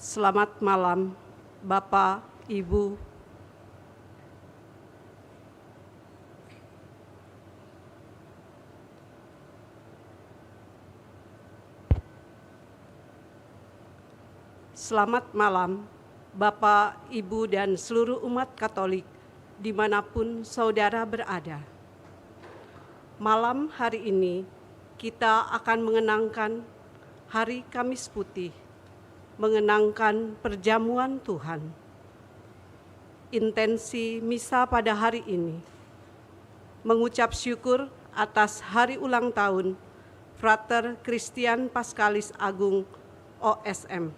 Selamat malam, Bapak, Ibu. Selamat malam, Bapak, Ibu, dan seluruh umat Katolik dimanapun saudara berada. Malam hari ini kita akan mengenangkan Hari Kamis Putih, mengenangkan perjamuan Tuhan. Intensi misa pada hari ini mengucap syukur atas hari ulang tahun Frater Christian Pascalis Agung OSM,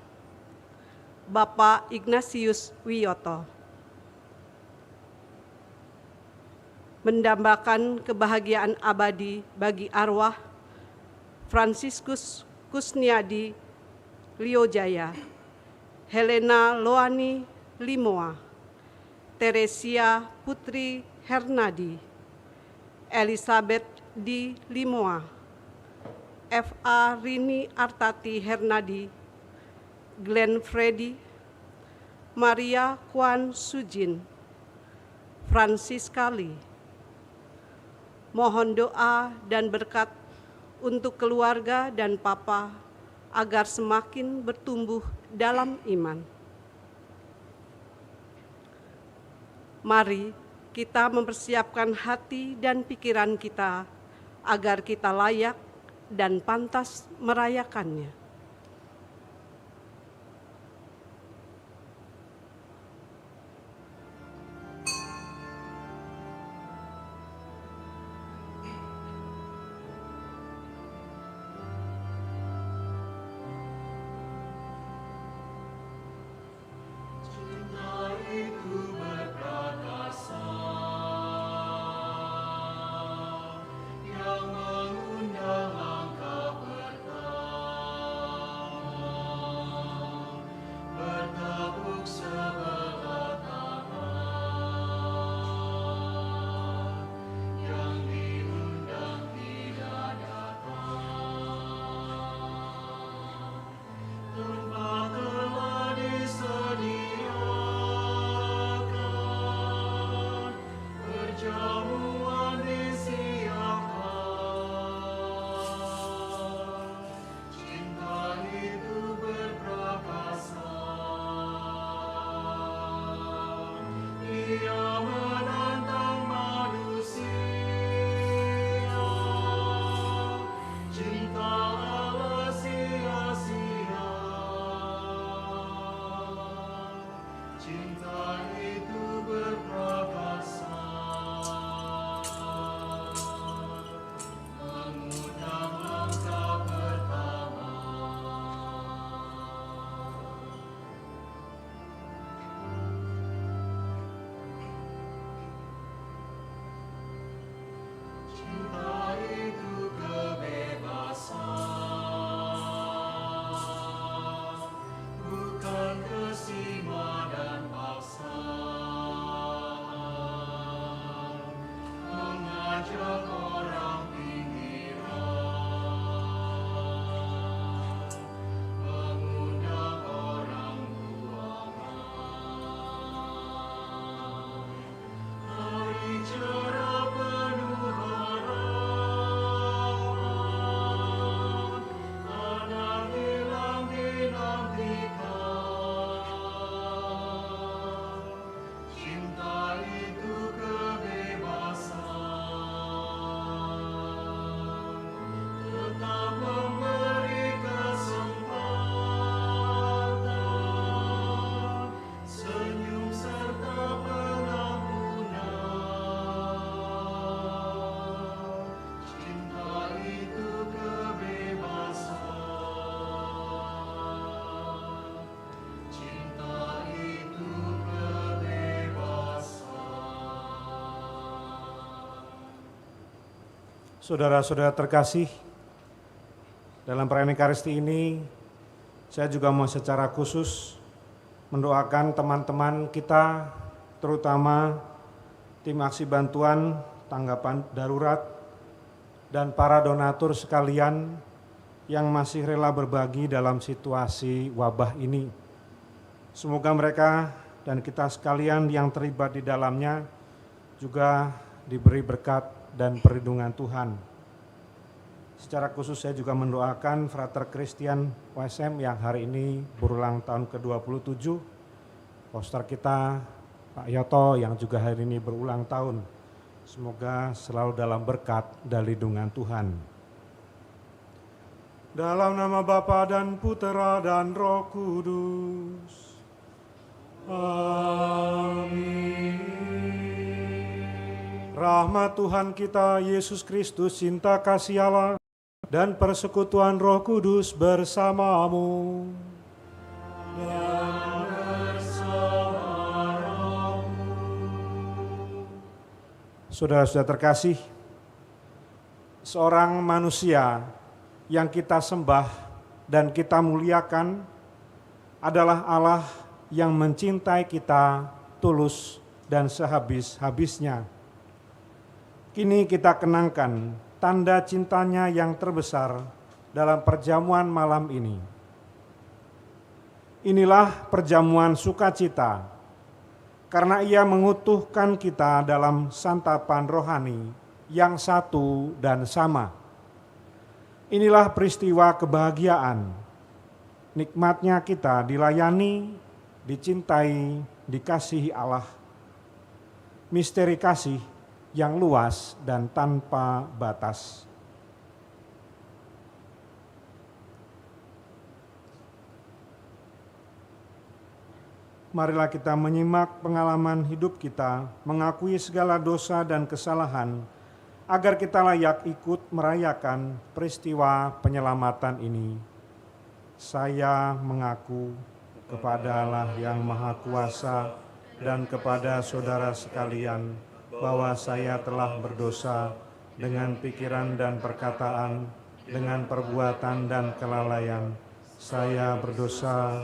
Bapak Ignatius Wiyoto. Mendambakan kebahagiaan abadi bagi arwah Fransiskus Kusniadi Liojaya, Helena Loani Limoa, Teresia Putri Hernadi, Elizabeth di Limoa, F.A. Rini Artati Hernadi, Glenn Freddy, Maria Kwan Sujin, Francis Kali. Mohon doa dan berkat untuk keluarga dan Papa agar semakin bertumbuh dalam iman. Mari kita mempersiapkan hati dan pikiran kita agar kita layak dan pantas merayakannya. Saudara-saudara terkasih, dalam perayaan Ekaristi ini, saya juga mau secara khusus mendoakan teman-teman kita, terutama tim aksi bantuan, tanggapan darurat, dan para donatur sekalian yang masih rela berbagi dalam situasi wabah ini. Semoga mereka dan kita sekalian yang terlibat di dalamnya juga diberi berkat dan perlindungan Tuhan. Secara khusus saya juga mendoakan Frater Christian OSM yang hari ini berulang tahun ke-27, poster kita Pak Yoto yang juga hari ini berulang tahun. Semoga selalu dalam berkat dan lindungan Tuhan. Dalam nama Bapa dan Putera dan Roh Kudus. Amin. Rahmat Tuhan kita Yesus Kristus, cinta kasih Allah, dan persekutuan Roh Kudus bersamamu. Dan bersama rohmu. Saudara-saudara terkasih, seorang manusia yang kita sembah dan kita muliakan adalah Allah yang mencintai kita tulus dan sehabis-habisnya. Kini kita kenangkan tanda cintanya yang terbesar dalam perjamuan malam ini. Inilah perjamuan sukacita, karena ia mengutuhkan kita dalam santapan rohani yang satu dan sama. Inilah peristiwa kebahagiaan, nikmatnya kita dilayani, dicintai, dikasihi Allah. misteri kasih yang luas dan tanpa batas. Marilah kita menyimak pengalaman hidup kita, mengakui segala dosa dan kesalahan, agar kita layak ikut merayakan peristiwa penyelamatan ini. Saya mengaku kepada Allah yang Maha Kuasa dan kepada saudara sekalian bahwa saya telah berdosa dengan pikiran dan perkataan, dengan perbuatan dan kelalaian. Saya berdosa,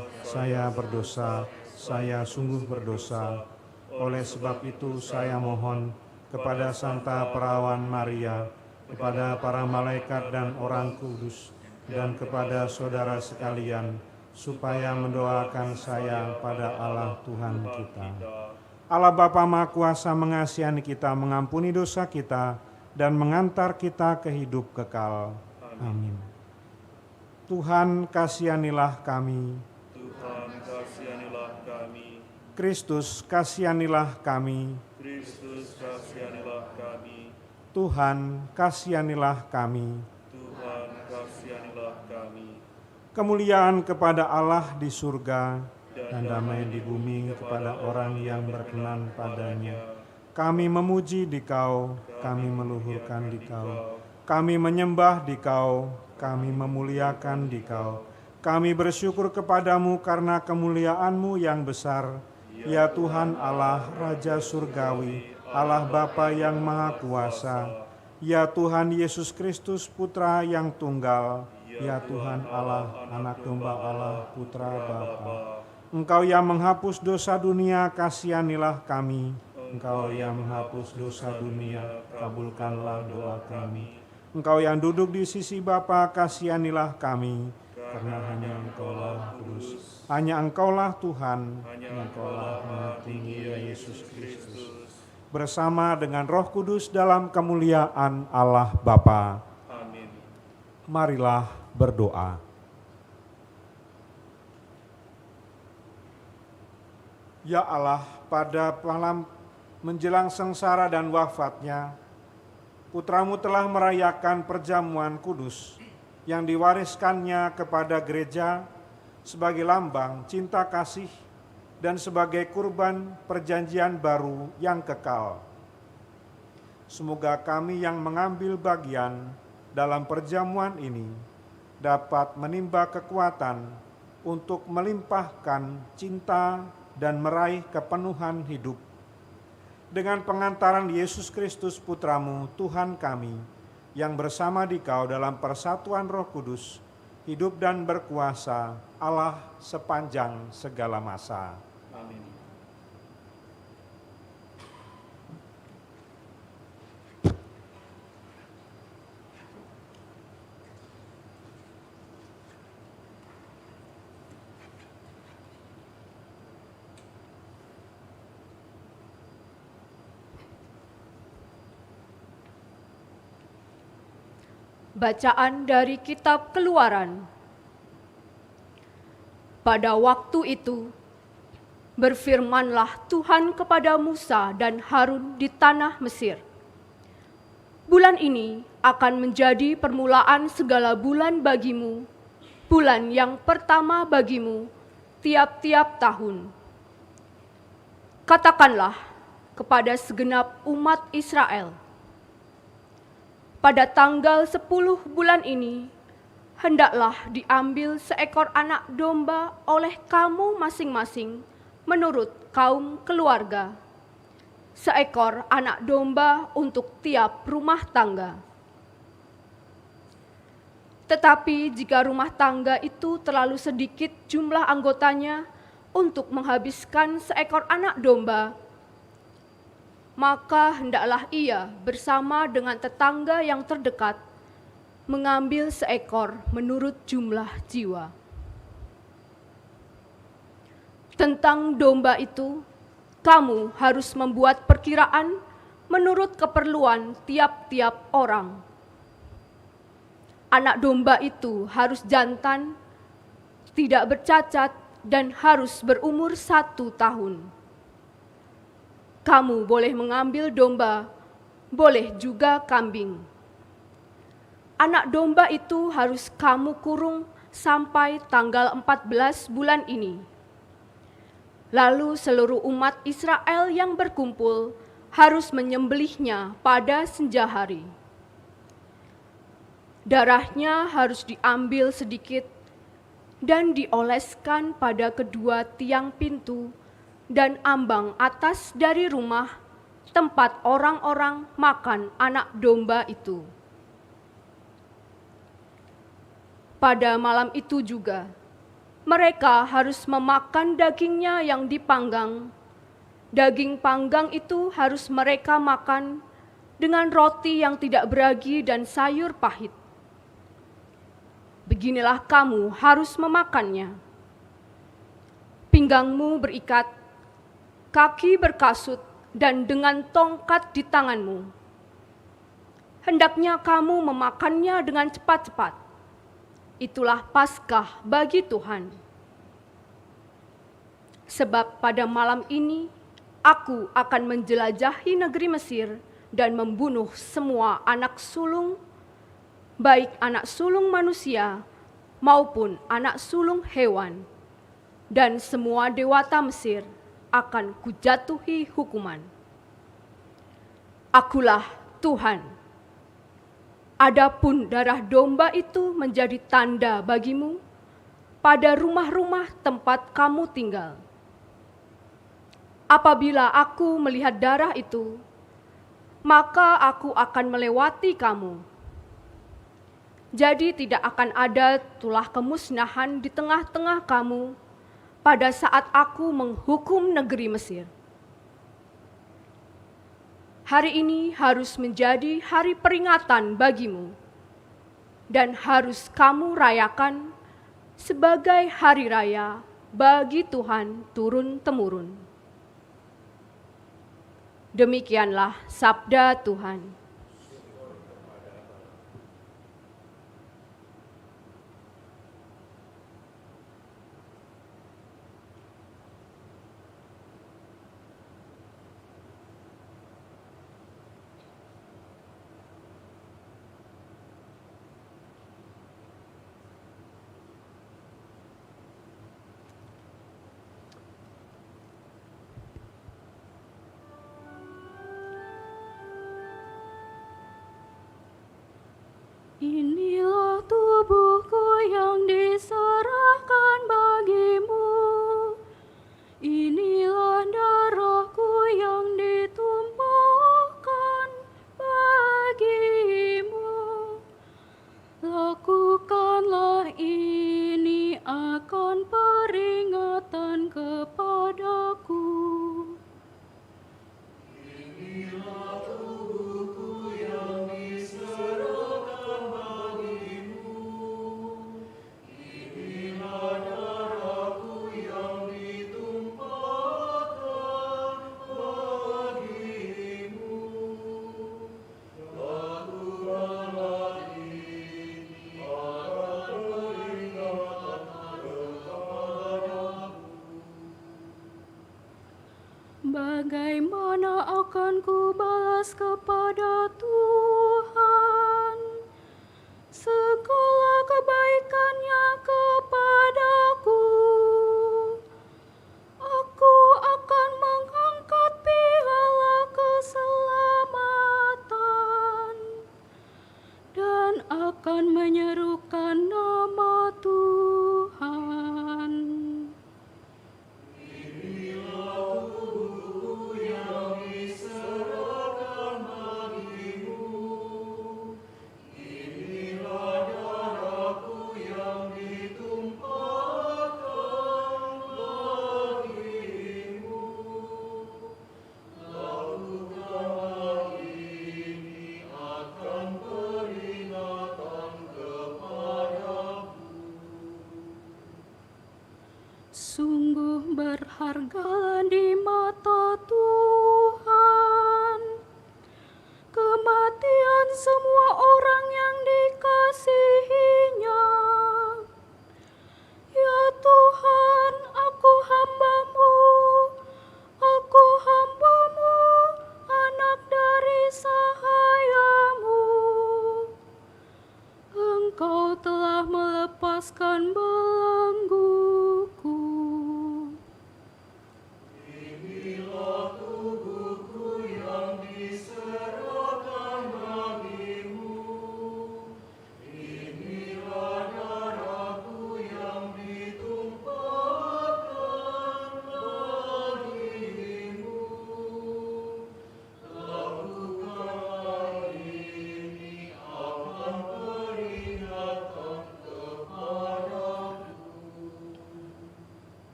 saya sungguh berdosa. Oleh sebab itu saya mohon kepada Santa Perawan Maria, kepada para malaikat dan orang kudus, dan kepada saudara sekalian, supaya mendoakan saya pada Allah Tuhan kita. Allah Bapa Maha Kuasa mengasihi kita, mengampuni dosa kita, dan mengantar kita ke hidup kekal. Amin. Tuhan kasihanilah kami. Tuhan kasihanilah kami. Kristus kasihanilah kami. Kristus kasihanilah kami. Tuhan kasihanilah kami. Tuhan kasihanilah kami. Kemuliaan kepada Allah di surga dan damai di bumi kepada orang yang berkenan padanya. Kami memuji Dikau, kami meluhurkan Dikau, kami menyembah Dikau, kami memuliakan Dikau. Kami bersyukur kepadamu karena kemuliaan-Mu yang besar, ya Tuhan Allah Raja Surgawi, Allah Bapa yang Maha Kuasa, ya Tuhan Yesus Kristus Putra yang tunggal, ya Tuhan Allah, Anak Domba Allah, Putra Bapa. Engkau yang menghapus dosa dunia, kasihanilah kami. Engkau yang menghapus dosa dunia, kabulkanlah doa kami. Engkau yang duduk di sisi Bapa, kasihanilah kami. Karena hanya Engkaulah kudus, hanya Engkaulah Tuhan, hanya Engkaulah Maha Tinggi ya Yesus Kristus. Bersama dengan Roh Kudus dalam kemuliaan Allah Bapa. Amin. Marilah berdoa. Ya Allah, pada malam menjelang sengsara dan wafatnya, Putra-Mu telah merayakan perjamuan kudus yang diwariskannya kepada gereja sebagai lambang cinta kasih dan sebagai kurban perjanjian baru yang kekal. Semoga kami yang mengambil bagian dalam perjamuan ini dapat menimba kekuatan untuk melimpahkan cinta dan meraih kepenuhan hidup. Dengan pengantaran Yesus Kristus Putra-Mu, Tuhan kami, yang bersama Dikau dalam persatuan Roh Kudus, hidup dan berkuasa Allah sepanjang segala masa. Amin. Bacaan dari Kitab Keluaran. Pada waktu itu, berfirmanlah Tuhan kepada Musa dan Harun di tanah Mesir. Bulan ini akan menjadi permulaan segala bulan bagimu, bulan yang pertama bagimu tiap-tiap tahun. Katakanlah kepada segenap umat Israel, pada tanggal 10 bulan ini, hendaklah diambil seekor anak domba oleh kamu masing-masing menurut kaum keluarga. Seekor anak domba untuk tiap rumah tangga. Tetapi jika rumah tangga itu terlalu sedikit jumlah anggotanya untuk menghabiskan seekor anak domba, maka hendaklah ia bersama dengan tetangga yang terdekat mengambil seekor menurut jumlah jiwa. Tentang domba itu, kamu harus membuat perkiraan menurut keperluan tiap-tiap orang. Anak domba itu harus jantan, tidak bercacat, dan harus berumur 1 tahun. kamu boleh mengambil domba, boleh juga kambing. Anak domba itu harus kamu kurung sampai tanggal 14 bulan ini. Lalu seluruh umat Israel yang berkumpul harus menyembelihnya pada senja hari. Darahnya harus diambil sedikit dan dioleskan pada kedua tiang pintu dan ambang atas dari rumah tempat orang-orang makan anak domba itu. Pada malam itu juga, mereka harus memakan dagingnya yang dipanggang. Daging panggang itu harus mereka makan dengan roti yang tidak beragi dan sayur pahit. Beginilah kamu harus memakannya. Pinggangmu berikat, kaki berkasut, dan dengan tongkat di tanganmu. Hendaknya kamu memakannya dengan cepat-cepat. Itulah Paskah bagi Tuhan. Sebab pada malam ini aku akan menjelajahi negeri Mesir dan membunuh semua anak sulung, baik anak sulung manusia maupun anak sulung hewan, dan semua dewata Mesir akan kujatuhi hukuman. Akulah Tuhan. Adapun darah domba itu menjadi tanda bagimu pada rumah-rumah tempat kamu tinggal. Apabila aku melihat darah itu, maka aku akan melewati kamu. Jadi tidak akan ada tulah kemusnahan di tengah-tengah kamu pada saat aku menghukum negeri Mesir. Hari ini harus menjadi hari peringatan bagimu, dan harus kamu rayakan sebagai hari raya bagi Tuhan turun-temurun. Demikianlah sabda Tuhan. Inilah tubuhku yang diserahkan bagimu. Inilah darahku yang ditumpahkan bagimu. Lakukanlah ini akan peringatan kepadaku. Bagaimana akan ku balas kepada Tuhan segala kebaikannya kepadaku? Aku akan mengangkat piala keselamatan dan akan menyerukan nama Tuhan. Inilah darahku yang ditumpahkan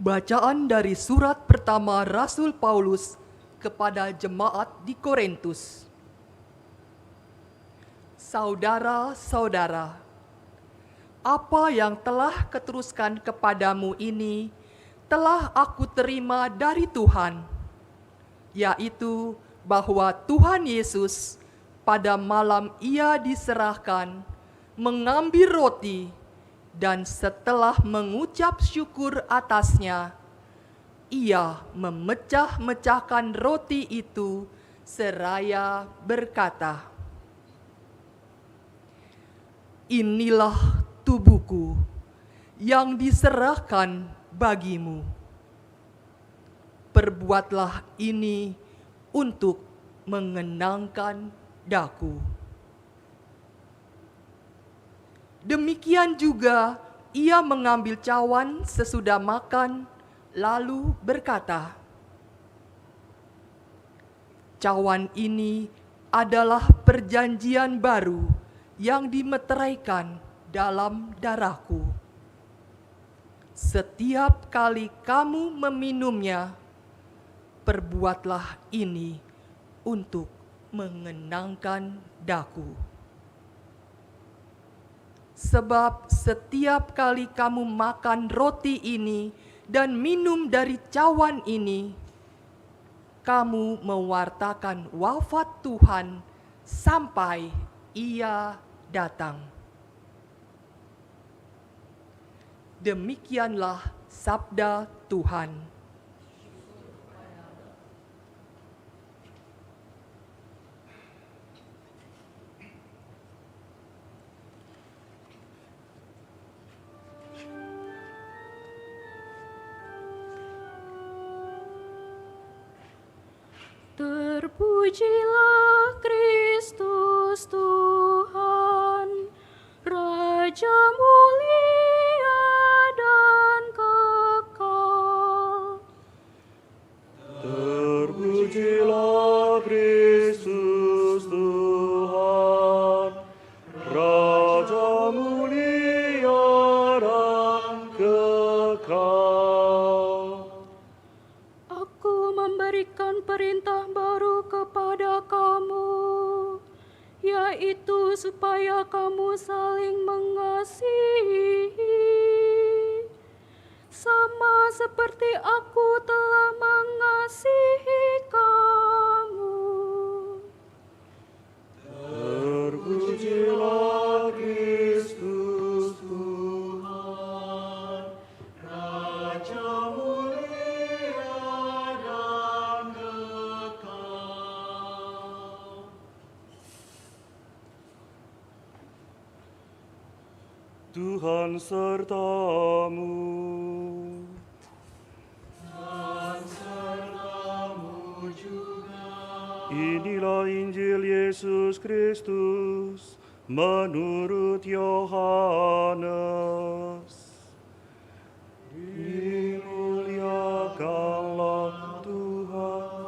Bacaan dari surat pertama Rasul Paulus kepada jemaat di Korintus. Saudara-saudara, apa yang telah kuteruskan kepadamu ini telah aku terima dari Tuhan, yaitu bahwa Tuhan Yesus pada malam Ia diserahkan mengambil roti, dan setelah mengucap syukur atasnya, Ia memecah-mecahkan roti itu seraya berkata, "Inilah tubuhku yang diserahkan bagimu. Perbuatlah ini untuk mengenangkan daku." Demikian juga Ia mengambil cawan sesudah makan, lalu berkata, "Cawan ini adalah perjanjian baru yang dimeteraikan dalam darahku. Setiap kali kamu meminumnya, perbuatlah ini untuk mengenangkan daku. Sebab setiap kali kamu makan roti ini dan minum dari cawan ini, kamu mewartakan wafat Tuhan sampai Ia datang." Demikianlah sabda Tuhan. Terpujilah Kristus Tuhan, Raja mulia dan kekal. Terpujilah Kristus Tuhan, Raja mulia dan kekal. Aku memberikan perintah baru kepada kamu, yaitu supaya kamu saling mengasihi, sama seperti aku telah mengasihi kamu. Terpujilah Kristus Tuhan, Raja mulia dan kekal. Tuhan sertamu. Dan sertamu juga. Inilah Injil Yesus Kristus menurut Yohanes. Dimuliakanlah Tuhan.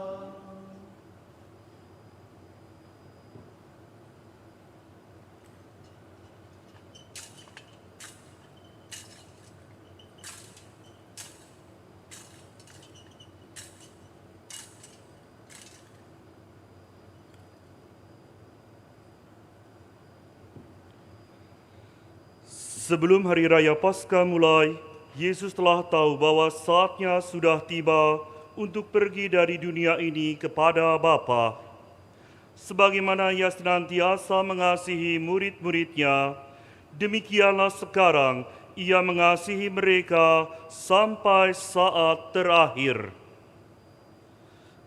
Sebelum hari raya Paskah mulai, Yesus telah tahu bahwa saatnya sudah tiba untuk pergi dari dunia ini kepada Bapa. Sebagaimana Ia senantiasa mengasihi murid-muridnya, demikianlah sekarang Ia mengasihi mereka sampai saat terakhir.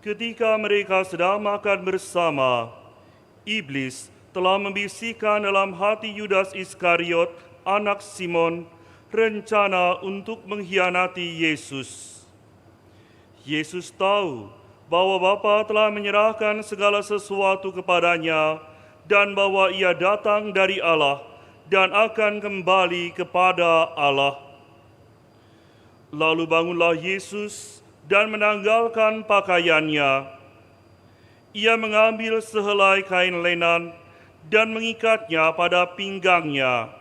Ketika mereka sedang makan bersama, iblis telah membisikkan dalam hati Yudas Iskariot, anak Simon, rencana untuk mengkhianati Yesus. Yesus tahu bahwa Bapa telah menyerahkan segala sesuatu kepadanya dan bahwa Ia datang dari Allah dan akan kembali kepada Allah. Lalu bangunlah Yesus dan menanggalkan pakaiannya. Ia mengambil sehelai kain lenan dan mengikatnya pada pinggangnya.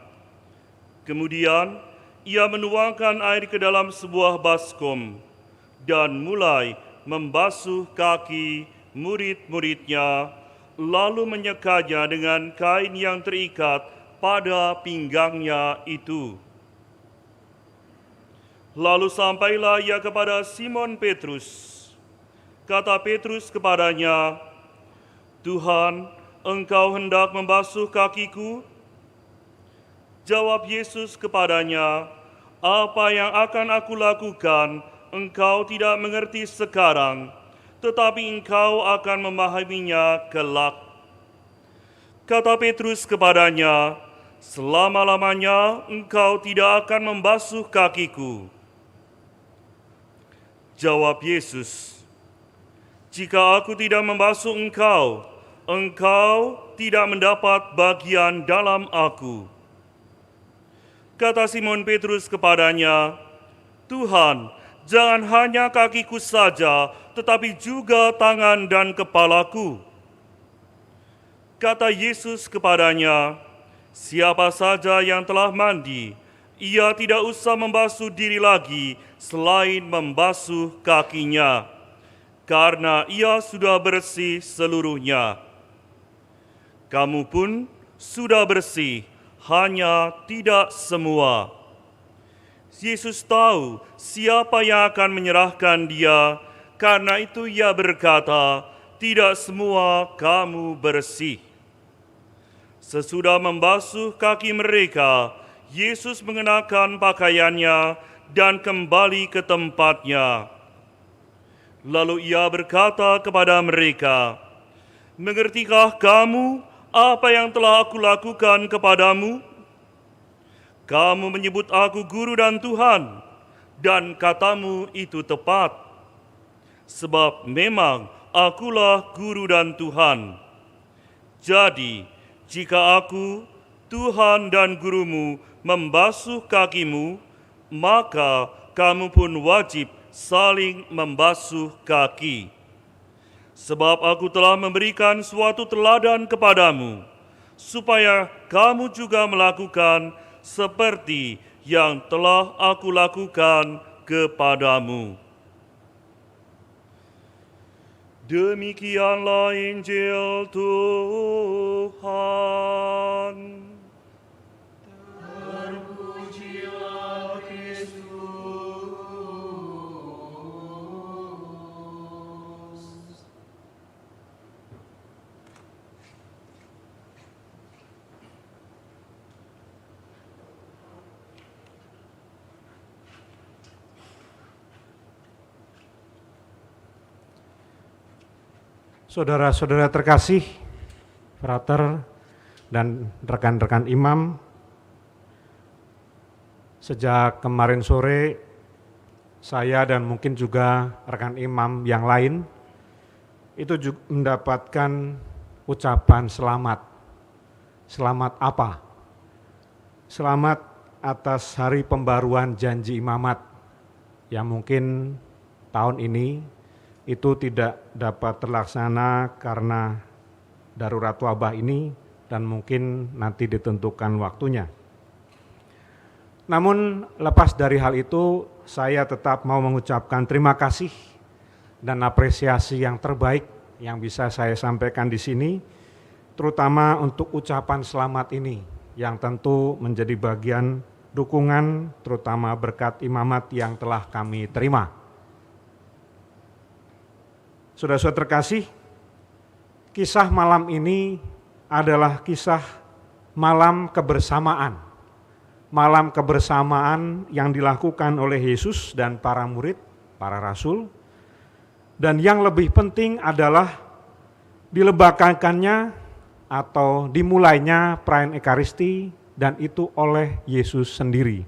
Kemudian ia menuangkan air ke dalam sebuah baskom dan mulai membasuh kaki murid-muridnya, lalu menyekanya dengan kain yang terikat pada pinggangnya itu. Lalu sampailah ia kepada Simon Petrus. Kata Petrus kepadanya, "Tuhan, Engkau hendak membasuh kakiku?" Jawab Yesus kepadanya, "Apa yang akan aku lakukan, engkau tidak mengerti sekarang, tetapi engkau akan memahaminya kelak." Kata Petrus kepadanya, "Selama-lamanya engkau tidak akan membasuh kakiku." Jawab Yesus, "Jika aku tidak membasuh engkau, engkau tidak mendapat bagian dalam aku." Kata Simon Petrus kepadanya, "Tuhan, jangan hanya kakiku saja, tetapi juga tangan dan kepalaku." Kata Yesus kepadanya, "Siapa saja yang telah mandi, ia tidak usah membasuh diri lagi selain membasuh kakinya, karena ia sudah bersih seluruhnya. Kamu pun sudah bersih, hanya tidak semua." Yesus tahu siapa yang akan menyerahkan dia, karena itu ia berkata, "Tidak semua kamu bersih." Sesudah membasuh kaki mereka, Yesus mengenakan pakaiannya dan kembali ke tempatnya. Lalu ia berkata kepada mereka, "Mengertikah kamu apa yang telah aku lakukan kepadamu? Kamu menyebut aku guru dan Tuhan, dan katamu itu tepat. Sebab memang akulah guru dan Tuhan. Jadi, jika aku, Tuhan dan gurumu, membasuh kakimu, maka kamu pun wajib saling membasuh kaki. Sebab aku telah memberikan suatu teladan kepadamu, supaya kamu juga melakukan seperti yang telah aku lakukan kepadamu." Demikianlah Injil Tuhan. Terpujilah Kristus. Saudara-saudara terkasih, frater dan rekan-rekan imam, sejak kemarin sore saya dan mungkin juga rekan imam yang lain itu juga mendapatkan ucapan selamat. Selamat apa? Selamat atas hari pembaruan janji imamat yang mungkin tahun ini itu tidak dapat terlaksana karena darurat wabah ini dan mungkin nanti ditentukan waktunya. Namun lepas dari hal itu, saya tetap mau mengucapkan terima kasih dan apresiasi yang terbaik yang bisa saya sampaikan di sini, terutama untuk ucapan selamat ini yang tentu menjadi bagian dukungan terutama berkat imamat yang telah kami terima. Saudara-saudara terkasih, kisah malam ini adalah kisah malam kebersamaan. Malam kebersamaan yang dilakukan oleh Yesus dan para murid, para rasul. Dan yang lebih penting adalah dilebakannya atau dimulainya perayaan Ekaristi dan itu oleh Yesus sendiri.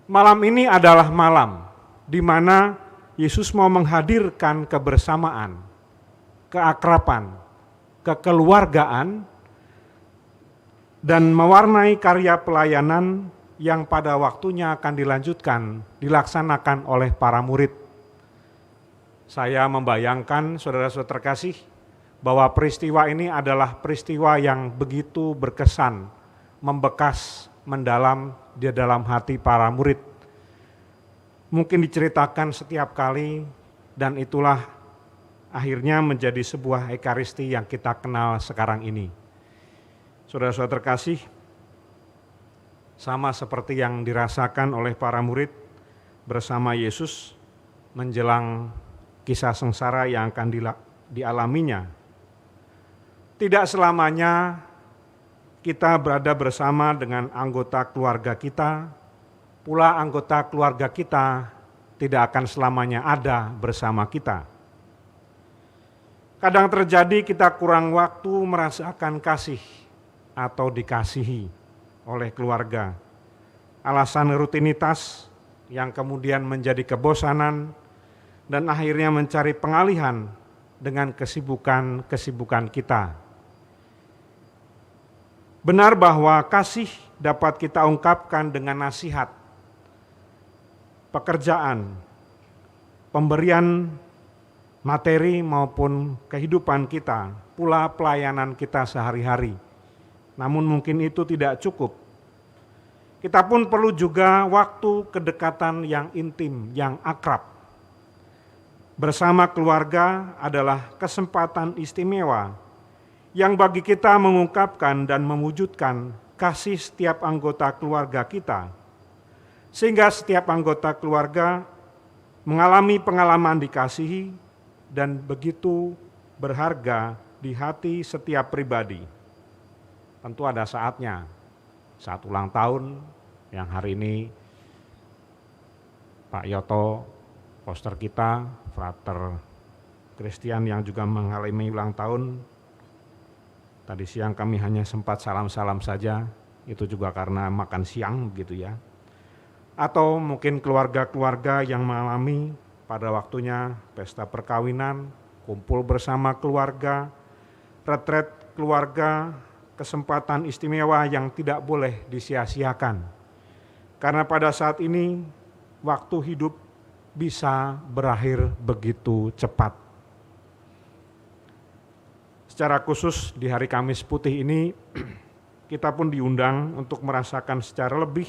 Malam ini adalah malam di mana Yesus mau menghadirkan kebersamaan, keakraban, kekeluargaan, dan mewarnai karya pelayanan yang pada waktunya akan dilaksanakan oleh para murid. Saya membayangkan, saudara-saudara terkasih, bahwa peristiwa ini adalah peristiwa yang begitu berkesan, membekas mendalam di dalam hati para murid. Mungkin diceritakan setiap kali, dan itulah akhirnya menjadi sebuah ekaristi yang kita kenal sekarang ini. Saudara-saudara terkasih, sama seperti yang dirasakan oleh para murid bersama Yesus menjelang kisah sengsara yang akan dialaminya. Tidak selamanya kita berada bersama dengan anggota keluarga kita, pula anggota keluarga kita tidak akan selamanya ada bersama kita. Kadang terjadi kita kurang waktu merasakan kasih atau dikasihi oleh keluarga. Alasan rutinitas yang kemudian menjadi kebosanan dan akhirnya mencari pengalihan dengan kesibukan kita. Benar bahwa kasih dapat kita ungkapkan dengan nasihat, pekerjaan, pemberian materi maupun kehidupan kita, pula pelayanan kita sehari-hari. Namun mungkin itu tidak cukup. Kita pun perlu juga waktu kedekatan yang intim, yang akrab. Bersama keluarga adalah kesempatan istimewa yang bagi kita mengungkapkan dan mewujudkan kasih setiap anggota keluarga kita. Sehingga setiap anggota keluarga mengalami pengalaman dikasihi dan begitu berharga di hati setiap pribadi. Tentu ada saatnya, saat ulang tahun yang hari ini Pak Yoto, poster kita, Frater Christian yang juga mengalami ulang tahun. Tadi siang kami hanya sempat salam-salam saja, itu juga karena makan siang gitu ya. Atau mungkin keluarga-keluarga yang mengalami pada waktunya pesta perkawinan, kumpul bersama keluarga, retret keluarga, kesempatan istimewa yang tidak boleh disia-siakan. Karena pada saat ini waktu hidup bisa berakhir begitu cepat. Secara khusus di hari Kamis Putih ini kita pun diundang untuk merasakan secara lebih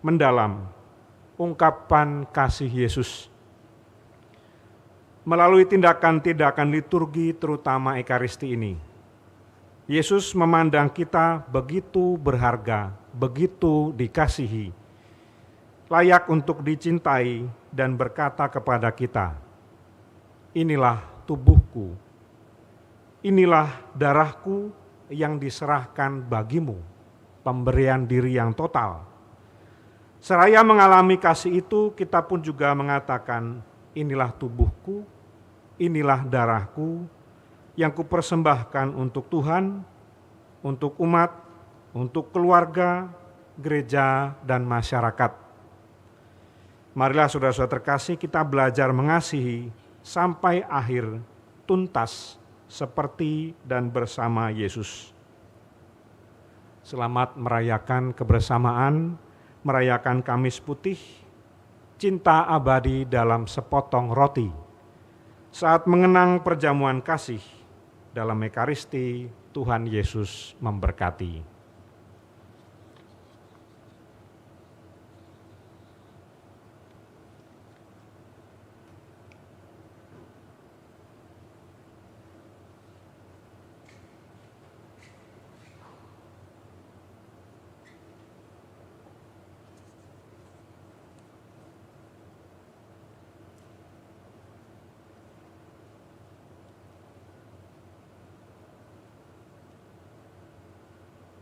mendalam ungkapan kasih Yesus. Melalui tindakan-tindakan liturgi terutama Ekaristi ini, Yesus memandang kita begitu berharga, begitu dikasihi, layak untuk dicintai dan berkata kepada kita, inilah tubuhku, inilah darahku yang diserahkan bagimu, pemberian diri yang total. Seraya mengalami kasih itu, kita pun juga mengatakan, inilah tubuhku, inilah darahku, yang kupersembahkan untuk Tuhan, untuk umat, untuk keluarga, gereja, dan masyarakat. Marilah saudara-saudara terkasih kita belajar mengasihi sampai akhir tuntas seperti dan bersama Yesus. Selamat merayakan kebersamaan, merayakan Kamis Putih, cinta abadi dalam sepotong roti. Saat mengenang perjamuan kasih, dalam Ekaristi, Tuhan Yesus memberkati.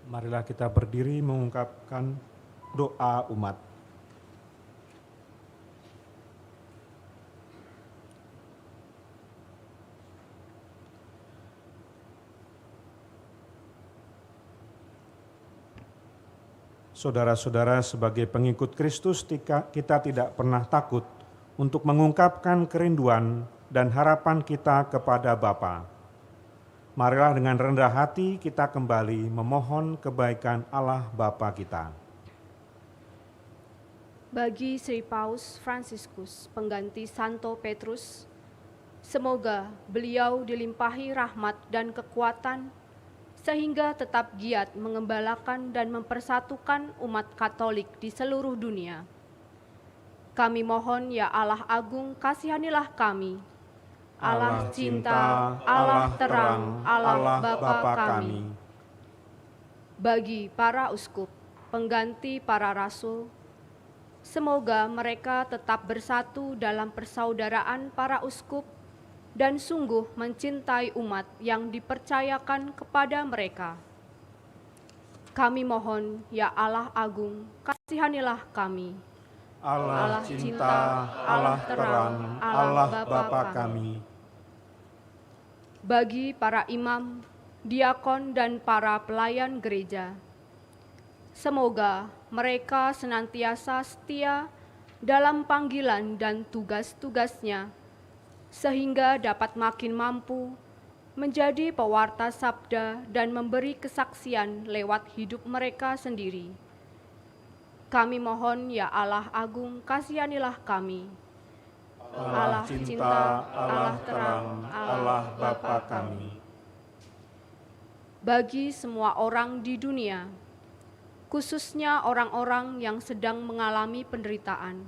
Marilah kita berdiri mengungkapkan doa umat. Saudara-saudara, sebagai pengikut Kristus kita tidak pernah takut untuk mengungkapkan kerinduan dan harapan kita kepada Bapa. Marilah dengan rendah hati kita kembali memohon kebaikan Allah Bapa kita. Bagi Sri Paus Fransiskus, pengganti Santo Petrus, semoga beliau dilimpahi rahmat dan kekuatan, sehingga tetap giat mengembalakan dan mempersatukan umat Katolik di seluruh dunia. Kami mohon ya Allah agung, kasihanilah kami. Allah cinta, Allah terang, Allah Bapa kami. Bagi para uskup, pengganti para rasul, semoga mereka tetap bersatu dalam persaudaraan para uskup dan sungguh mencintai umat yang dipercayakan kepada mereka. Kami mohon, ya Allah agung, kasihanilah kami. Allah cinta, Allah terang, Allah Bapa kami. Bagi para imam, diakon, dan para pelayan gereja, semoga mereka senantiasa setia dalam panggilan dan tugas-tugasnya, sehingga dapat makin mampu menjadi pewarta sabda dan memberi kesaksian lewat hidup mereka sendiri. Kami mohon ya Allah agung, kasihanilah kami. Allah cinta, Allah terang, Allah Bapa kami. Bagi semua orang di dunia, khususnya orang-orang yang sedang mengalami penderitaan,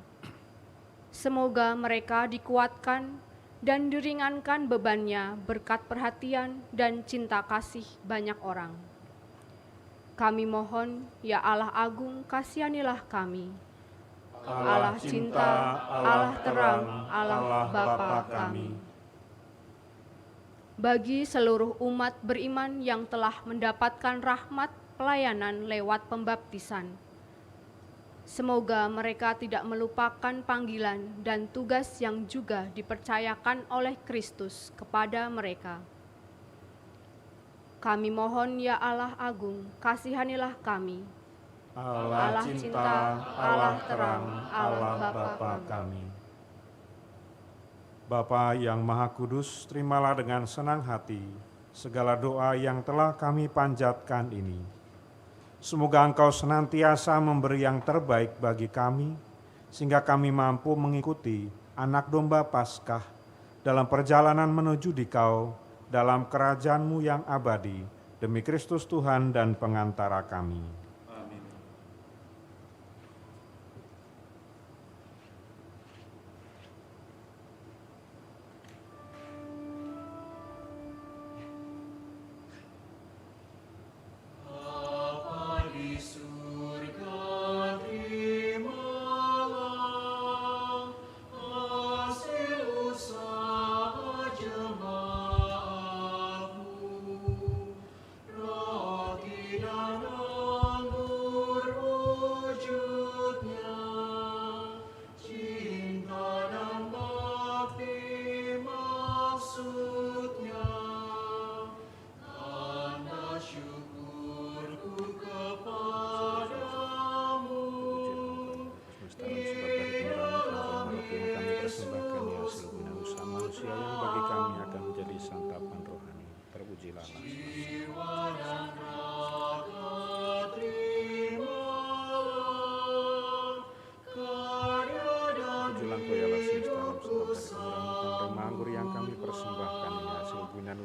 semoga mereka dikuatkan dan diringankan bebannya berkat perhatian dan cinta kasih banyak orang. Kami mohon, ya Allah agung, kasihanilah kami. Allah cinta, Allah terang, Allah Bapa kami. Bagi seluruh umat beriman yang telah mendapatkan rahmat pelayanan lewat pembaptisan, semoga mereka tidak melupakan panggilan dan tugas yang juga dipercayakan oleh Kristus kepada mereka. Kami mohon ya Allah agung, kasihanilah kami. Allah cinta, Allah terang, Allah Bapa kami. Bapa yang Maha Kudus, terimalah dengan senang hati segala doa yang telah kami panjatkan ini. Semoga Engkau senantiasa memberi yang terbaik bagi kami, sehingga kami mampu mengikuti anak domba Paskah dalam perjalanan menuju Dikau dalam kerajaan-Mu yang abadi, demi Kristus Tuhan dan pengantara kami. Amin.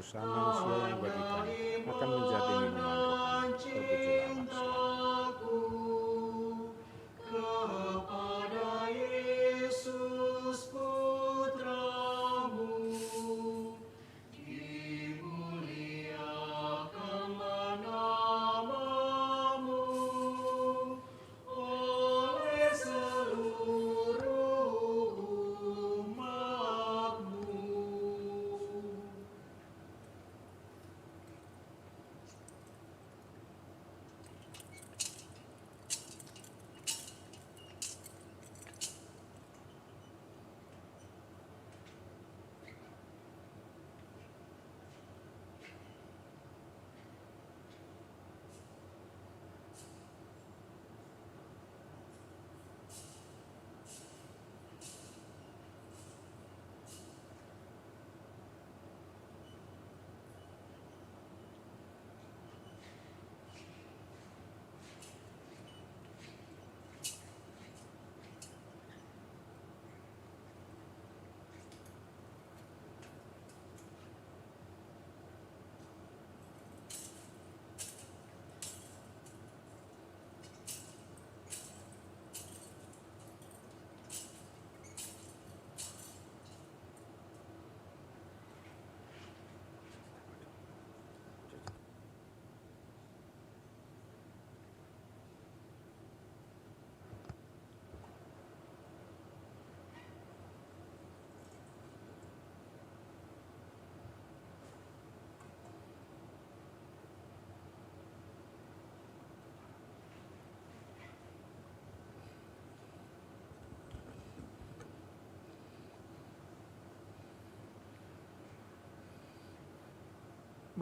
Usaha manusia yang bagi kami akan menjadi minuman rohani. Terpujilah Allah selalu.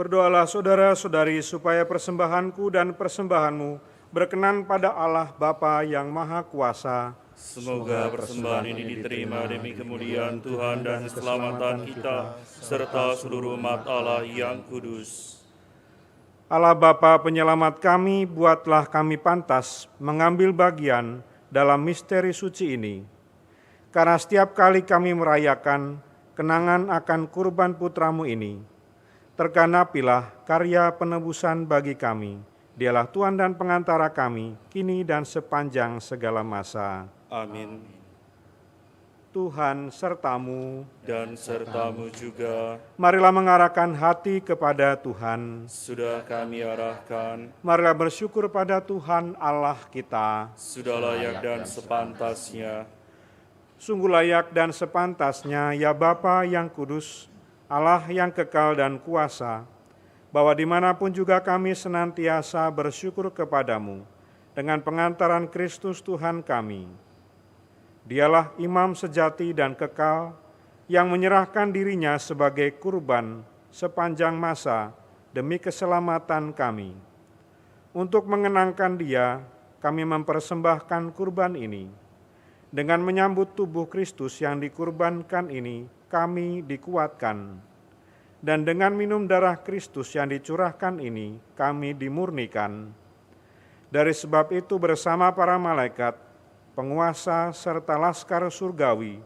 Berdoalah saudara-saudari supaya persembahanku dan persembahanmu berkenan pada Allah Bapa yang Maha Kuasa. Semoga persembahan ini diterima demi kemuliaan Tuhan dan keselamatan kita, serta seluruh umat Allah yang kudus. Allah Bapa penyelamat kami, buatlah kami pantas mengambil bagian dalam misteri suci ini. Karena setiap kali kami merayakan kenangan akan kurban putramu ini, tergenapilah karya penebusan bagi kami. Dialah Tuhan dan pengantara kami, kini dan sepanjang segala masa. Amin. Tuhan sertamu, Dan sertamu juga, marilah mengarahkan hati kepada Tuhan. sudah kami arahkan, Marilah bersyukur pada Tuhan Allah kita. sudah layak dan sepantasnya. Sungguh layak dan sepantasnya, ya Bapa yang kudus, Allah yang kekal dan kuasa, bahwa dimanapun juga kami senantiasa bersyukur kepadamu, dengan pengantaran Kristus Tuhan kami. Dialah imam sejati dan kekal, yang menyerahkan dirinya sebagai kurban sepanjang masa demi keselamatan kami. Untuk mengenangkan Dia, kami mempersembahkan kurban ini. Dengan menyambut tubuh Kristus yang dikurbankan ini, kami dikuatkan. Dan dengan minum darah Kristus yang dicurahkan ini, kami dimurnikan. Dari sebab itu bersama para malaikat, penguasa serta laskar surgawi,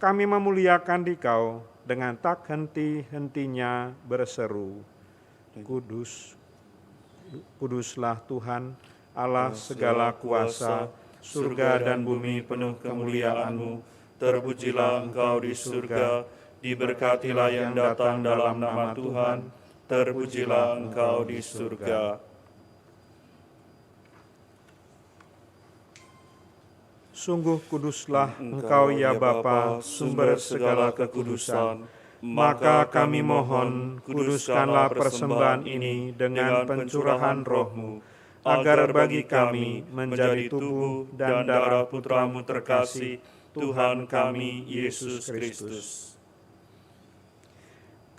kami memuliakan Dikau dengan tak henti-hentinya berseru, Kudus, kuduslah Tuhan, Allah segala kuasa, surga dan bumi penuh kemuliaan-Mu. Terpujilah Engkau di surga, diberkatilah yang datang dalam nama Tuhan, terpujilah Engkau di surga. Sungguh kuduslah Engkau ya Bapa, sumber segala kekudusan. Maka kami mohon, kuduskanlah persembahan ini dengan pencurahan Roh-Mu, agar bagi kami menjadi tubuh dan darah Putramu terkasih, Tuhan kami Yesus Kristus.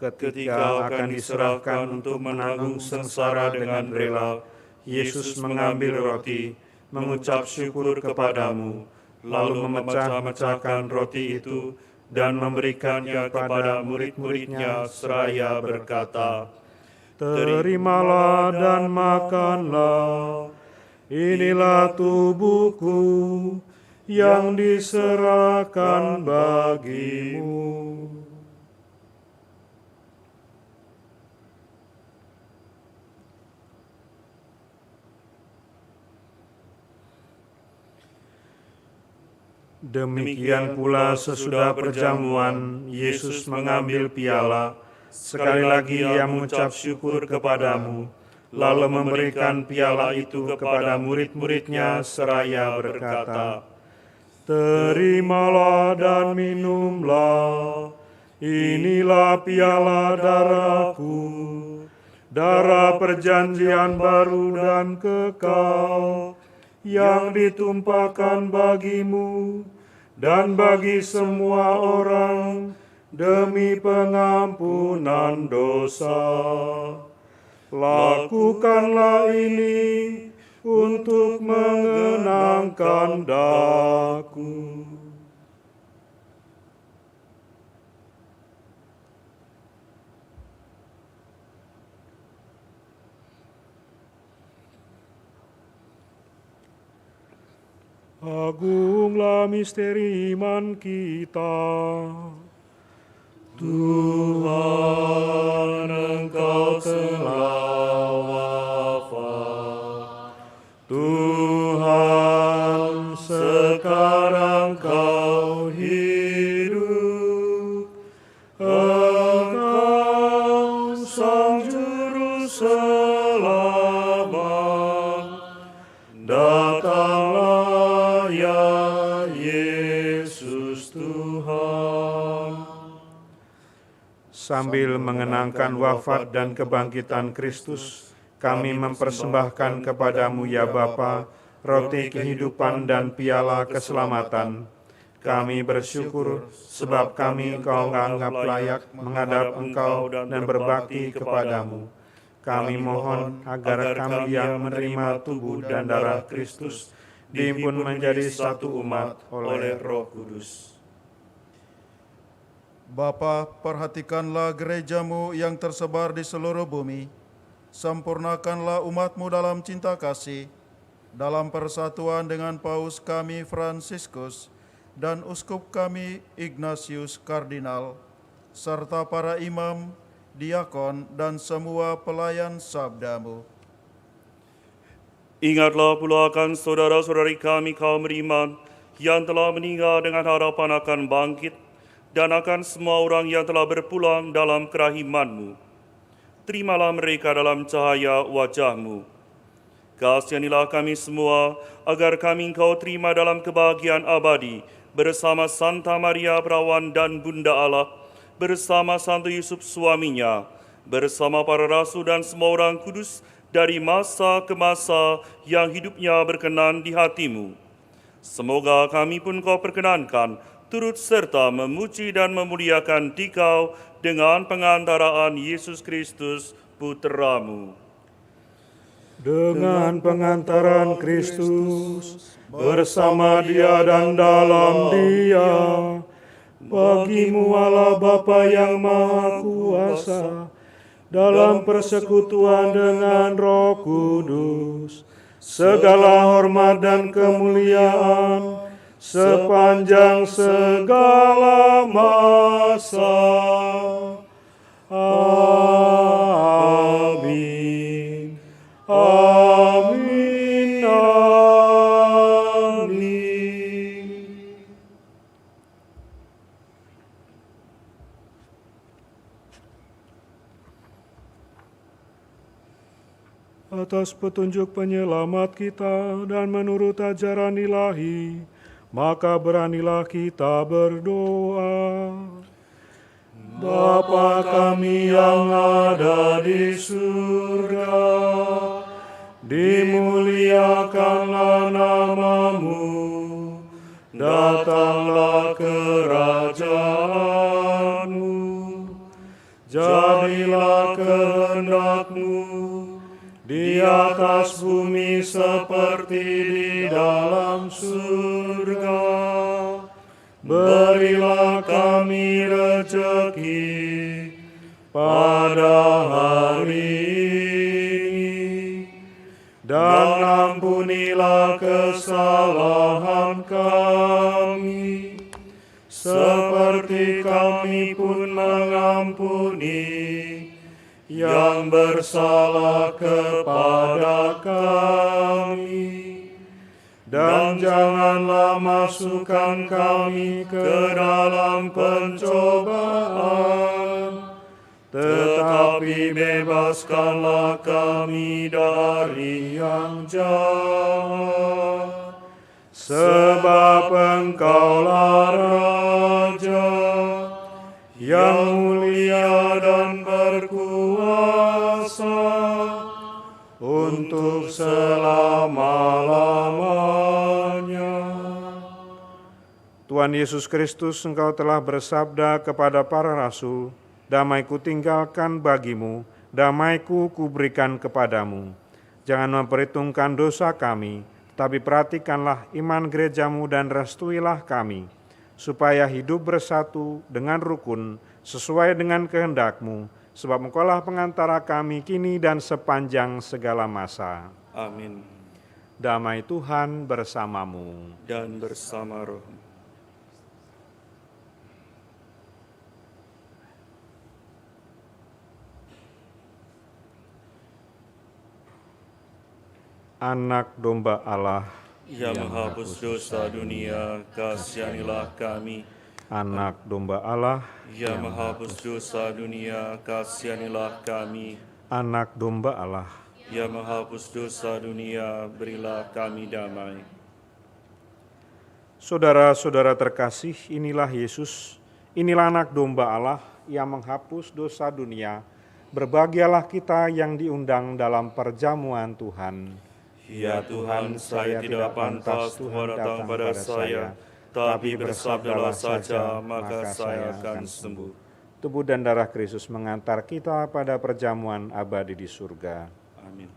Ketika akan diserahkan untuk menanggung sengsara dengan rela, Yesus mengambil roti, mengucap syukur kepadamu, lalu memecah-mecahkan roti itu dan memberikannya kepada murid-muridnya seraya berkata, Terimalah dan makanlah, inilah tubuhku yang diserahkan bagimu. Demikian pula sesudah perjamuan, Yesus mengambil piala, sekali lagi Ia mengucap syukur kepadamu, lalu memberikan piala itu kepada murid-muridnya seraya berkata, Terimalah dan minumlah, inilah piala darahku, darah perjanjian baru dan kekal, yang ditumpahkan bagimu dan bagi semua orang demi pengampunan dosa. Lakukanlah ini untuk mengenangkan Daku. Agunglah misteri iman kita. Tuhan, Engkau telah wafat. Tuhan, sekarang Kau hidup. Engkau Sang Juru Selamat. Datanglah ya Yesus Tuhan. Sambil mengenangkan wafat dan kebangkitan Kristus, kami mempersembahkan kepadamu ya Bapa, roti kehidupan dan piala keselamatan. Kami bersyukur sebab kami Engkau anggap layak menghadap Engkau dan berbakti kepadamu. Kami mohon agar kami yang menerima tubuh dan darah Kristus dihimpun menjadi satu umat oleh Roh Kudus. Bapa, perhatikanlah gerejamu yang tersebar di seluruh bumi. Sempurnakanlah umatmu dalam cinta kasih, dalam persatuan dengan Paus kami Fransiskus dan Uskup kami Ignatius Kardinal, serta para imam, diakon, dan semua pelayan sabdamu. Ingatlah pula akan saudara-saudari kami kaum beriman yang telah meninggal dengan harapan akan bangkit, dan akan semua orang yang telah berpulang dalam kerahiman-Mu. Terimalah mereka dalam cahaya wajah-Mu. Kasihanilah kami semua, agar kami Engkau terima dalam kebahagiaan abadi, bersama Santa Maria Perawan dan Bunda Allah, bersama Santo Yusuf suaminya, bersama para rasul dan semua orang kudus, dari masa ke masa yang hidupnya berkenan di hati-Mu. Semoga kami pun Kau perkenankan, turut serta memuji dan memuliakan Dikau dengan pengantaraan Yesus Kristus, Putra-Mu. Dengan pengantaran Kristus, bersama Dia dan dalam Dia, bagimu Allah Bapa yang Maha Kuasa, dalam persekutuan dengan Roh Kudus, segala hormat dan kemuliaan sepanjang segala masa. Amin. Amin. Amin. Atas petunjuk penyelamat kita dan menurut ajaran ilahi, maka beranilah kita berdoa. Bapa kami yang ada di surga, dimuliakanlah nama-Mu, datanglah kerajaan-Mu, jadilah kehendak-Mu di atas bumi seperti di dalam surga. Berilah kami rejeki pada hari ini, dan ampunilah kesalahan kami, seperti kami pun mengampuni yang bersalah kepada kami. Dan janganlah masukkan kami ke dalam pencobaan, tetapi bebaskanlah kami dari yang jahat. Sebab Engkaulah Raja yang mulia dan berkuasa untuk selama-lamanya. Tuhan Yesus Kristus, Engkau telah bersabda kepada para rasul, damai-Ku tinggalkan bagimu, damai-Ku kuberikan kepadamu. Jangan memperhitungkan dosa kami, tapi perhatikanlah iman gereja-Mu dan restuilah kami, supaya hidup bersatu dengan rukun sesuai dengan kehendak-Mu, sebab Engkaulah pengantara kami kini dan sepanjang segala masa. Amin. Damai Tuhan bersamamu. Dan bersama roh. Anak domba Allah Yang menghapus dosa dunia, kasihanilah kami. Anak domba Allah Yang menghapus dosa dunia, kasihanilah kami. Anak domba Allah. Yang menghapus dosa dunia, berilah kami damai. Saudara-saudara terkasih, inilah Yesus, inilah anak domba Allah yang menghapus dosa dunia. Berbahagialah kita yang diundang dalam perjamuan Tuhan. Ya Tuhan, saya tidak pantas Tuhan datang pada saya, tapi bersabdalah saja, maka saya akan sembuh. Tubuh dan darah Kristus mengantar kita pada perjamuan abadi di surga. Amin.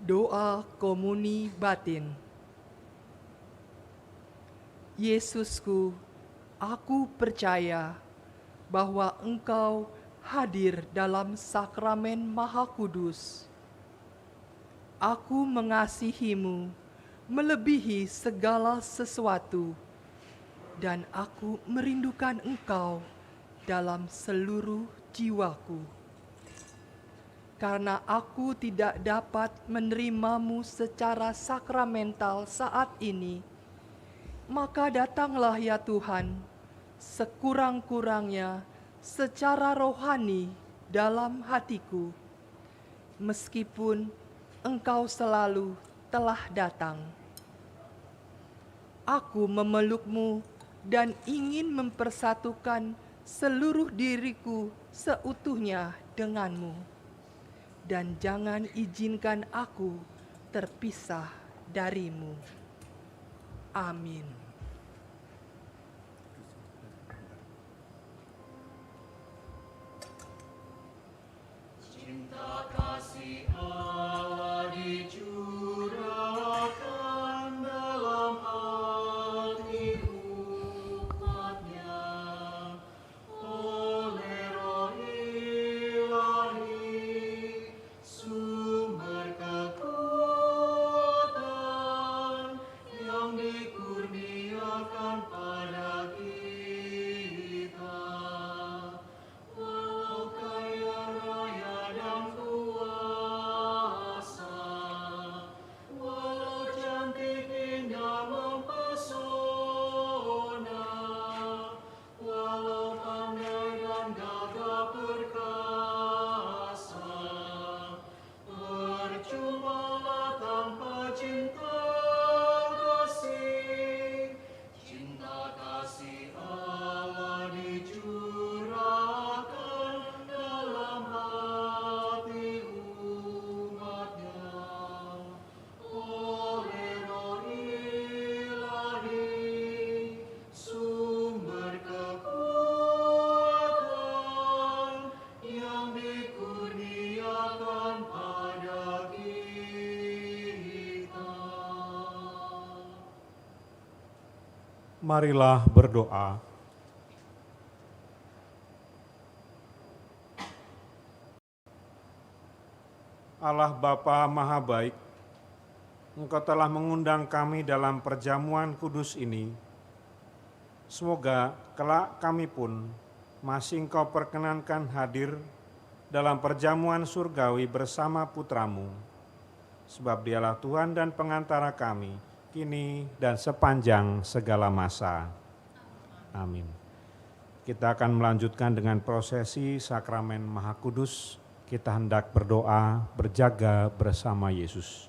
Doa komuni batin. Yesusku, aku percaya bahwa Engkau hadir dalam sakramen Maha Kudus. Aku mengasihi-Mu melebihi segala sesuatu, dan aku merindukan Engkau dalam seluruh jiwaku. Karena aku tidak dapat menerimamu secara sakramental saat ini, maka datanglah ya Tuhan, sekurang-kurangnya secara rohani dalam hatiku, meskipun Engkau selalu telah datang. Aku memelukmu dan ingin mempersatukan seluruh diriku seutuhnya denganmu. Dan jangan izinkan aku terpisah darimu. Amin. Cinta kasih Allah dicurahkan dalam hati umatnya oleh Roh Ilahi, sumber kekuatan yang dikurniakan pada kita. Walau kaya raya dan kuasa, walau cantik indah mempesona, walau pandai dan gagah perkasa, percumalah tanpa cinta kasih. Cinta kasih Allah dicurahkan dalam hati umatnya oleh Roh Ilahi, sumber kekuatan yang dikurniakan pada kita. Marilah berdoa. Allah Bapa Maha Baik, Engkau telah mengundang kami dalam perjamuan kudus ini. Semoga kelak kami pun masih Engkau perkenankan hadir dalam perjamuan surgawi bersama Putramu. Sebab Dialah Tuhan dan pengantara kami, kini dan sepanjang segala masa. Amin. Kita akan melanjutkan dengan prosesi sakramen Maha Kudus. Kita hendak berdoa, berjaga bersama Yesus.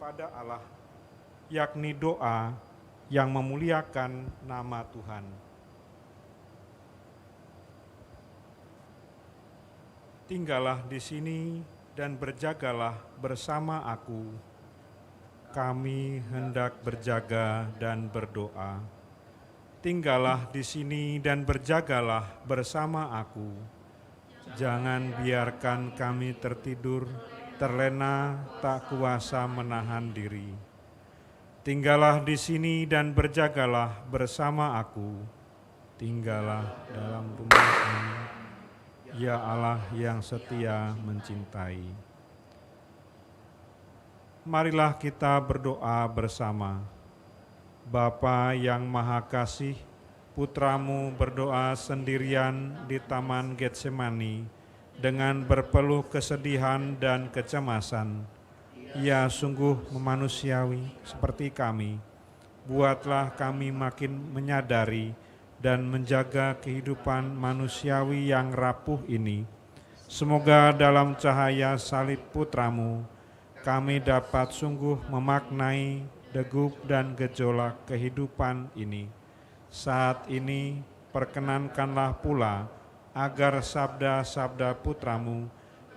kepada Allah, yakni doa yang memuliakan nama Tuhan. Tinggallah di sini dan berjagalah bersama aku. Kami hendak berjaga dan berdoa. Tinggallah di sini dan berjagalah bersama aku. Jangan biarkan kami tertidur, terlena, tak kuasa menahan diri. Tinggallah di sini dan berjagalah bersama aku. Tinggallah dalam rumah ini, ya Allah yang setia mencintai. Marilah kita berdoa bersama. Bapa yang Maha Kasih, Putramu berdoa sendirian di Taman Getsemani dengan berpeluh kesedihan dan kecemasan. Ia sungguh memanusiawi seperti kami. Buatlah kami makin menyadari dan menjaga kehidupan manusiawi yang rapuh ini. Semoga dalam cahaya salib Putramu, kami dapat sungguh memaknai degup dan gejolak kehidupan ini. Saat ini perkenankanlah pula agar sabda-sabda Putramu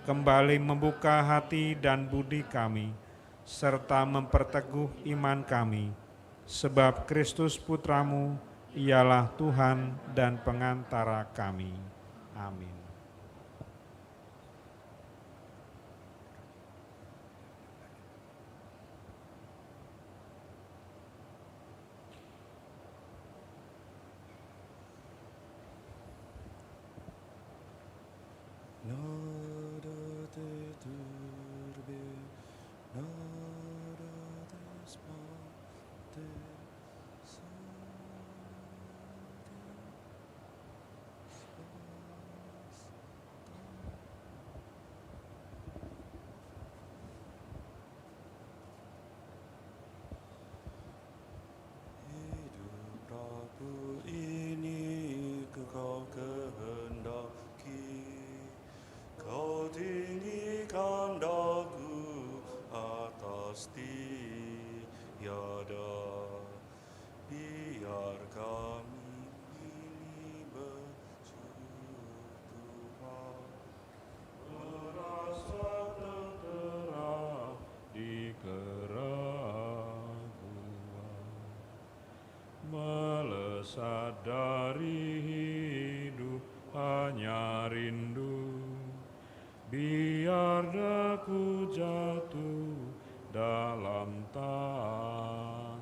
kembali membuka hati dan budi kami, serta memperteguh iman kami, sebab Kristus Putramu ialah Tuhan dan pengantara kami. Amin. Dari hidup hanya rindu, biar daku jatuh dalam tangan-Mu.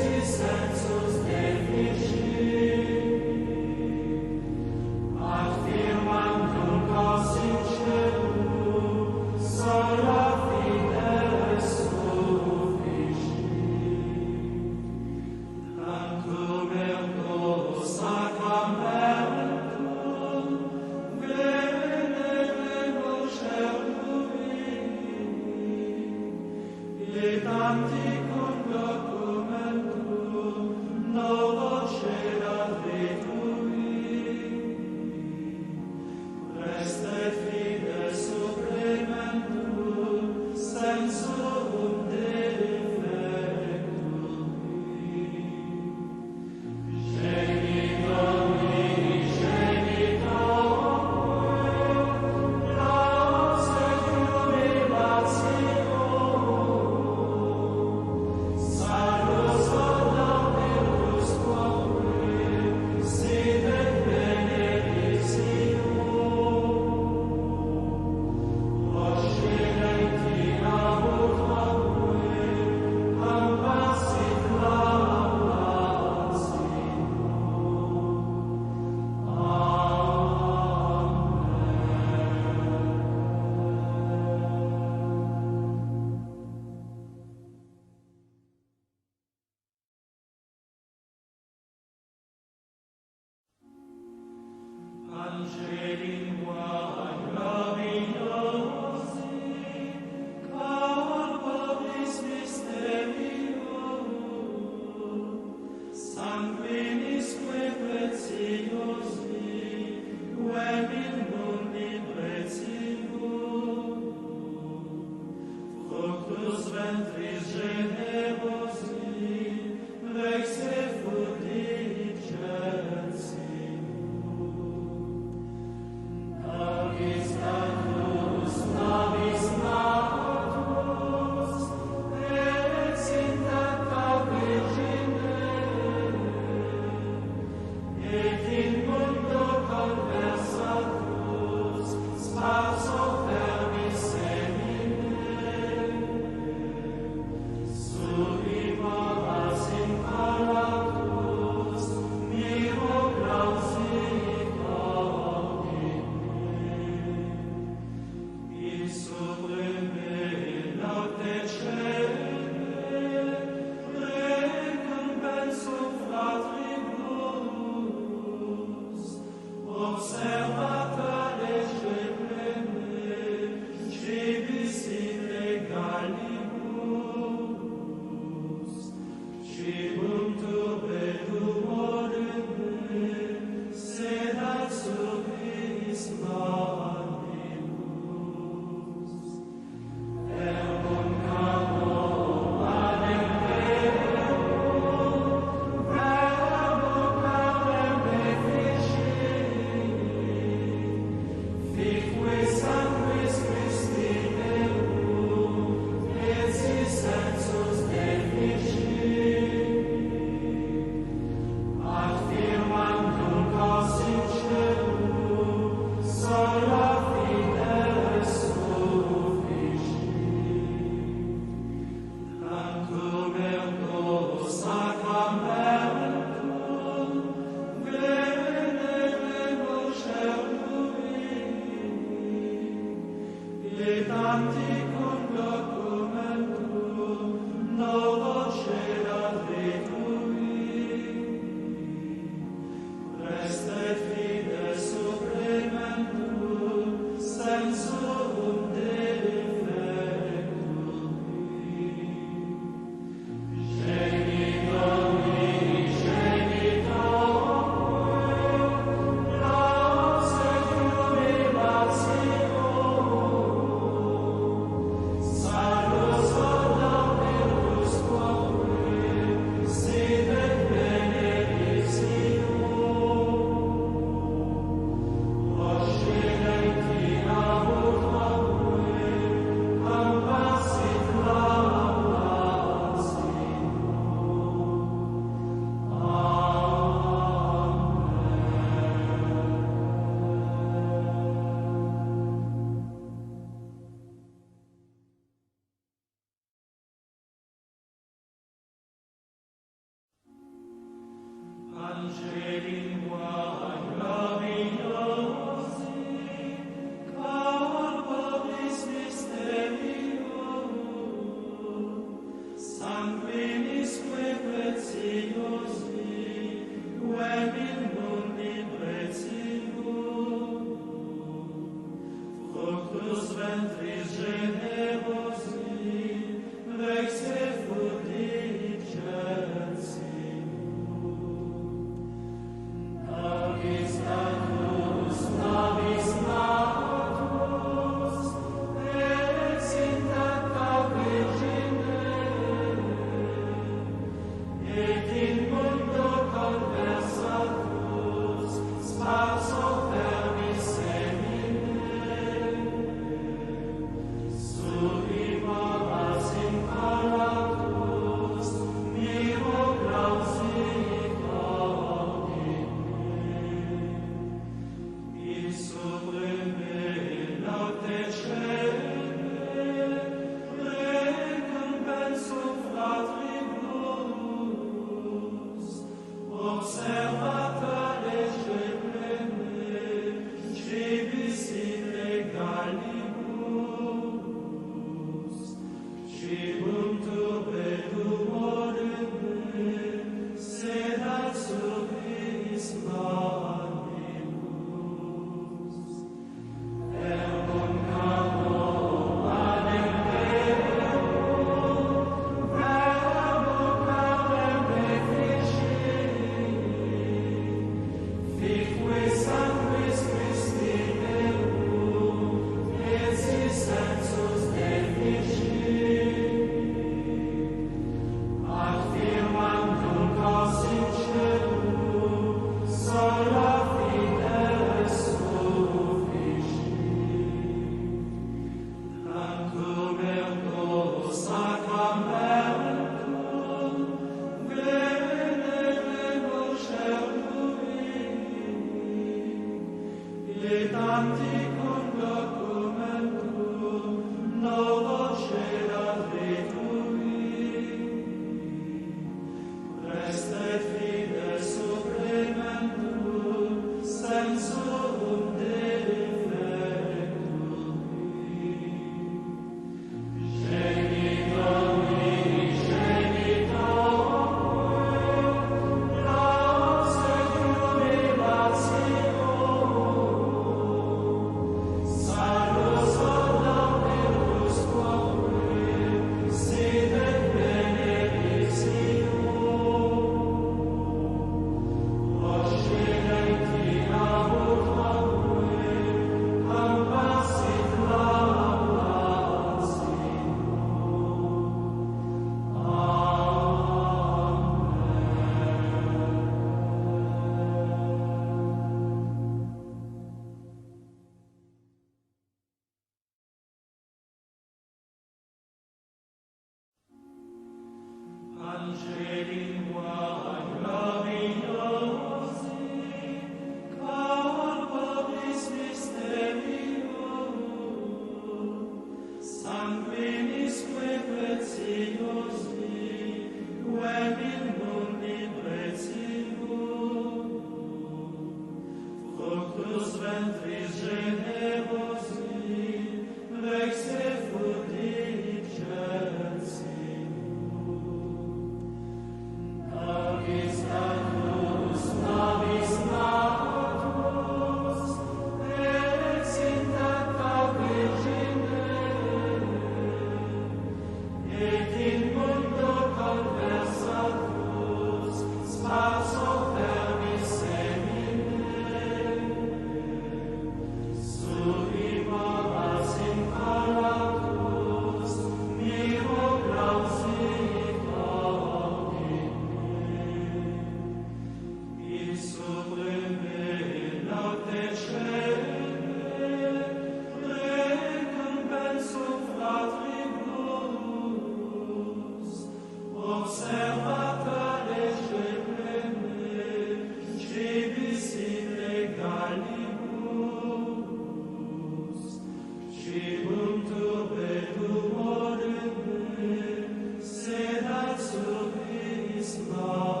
Sedat sur Christus.